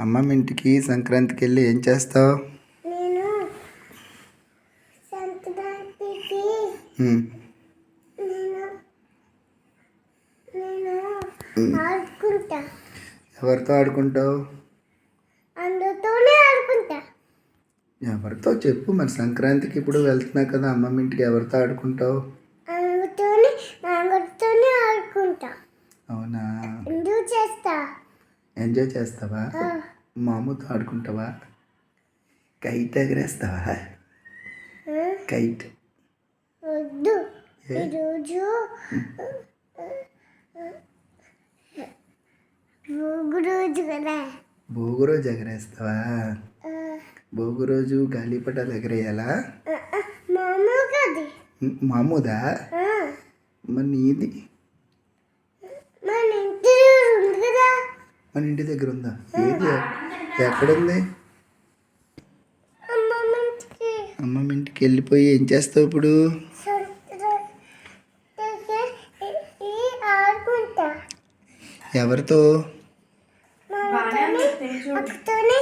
అమ్మమ్మ ఇంటికి సంక్రాంతికి వెళ్ళి ఏం చేస్తావు? నేను సంక్రాంతికి నేను ఆడుకుంటా. ఎవరితో ఆడుకుంటావు? అందరితోనే ఆడుకుంటా. ఎవరితో చెప్పు. మరి సంక్రాంతికి ఇప్పుడు వెళ్తున్నా కదా అమ్మమ్మ ఇంటికి, ఎవరితో ఆడుకుంటావు? అందరితోనే ఆడుకుంటా. అవునా? ఎంజాయ్ చేస్తా. ఎంజాయ్ చేస్తావా? మామూలుతో ఆడుకుంటావా? కైట్ ఎగరేస్తావా? కైట్ వద్దు, ఈరోజు భోగి రోజు కదా. భోగి రోజు ఎగరేస్తావా? భోగి రోజు గాలిపటాలు ఎగరేయాలా? మామూలు కాదు. మామూదా? మరి నీది మన ఇంటి దగ్గర ఉంది కదా. మన ఇంటి దగ్గర ఉందా? ఏది? ఎక్కడుంది? అమ్మమ్మ ఇంటికి వెళ్ళిపోయి ఏం చేస్తావు ఇప్పుడు? ఆడుకుంటా. ఎవరితో? అక్కతోనే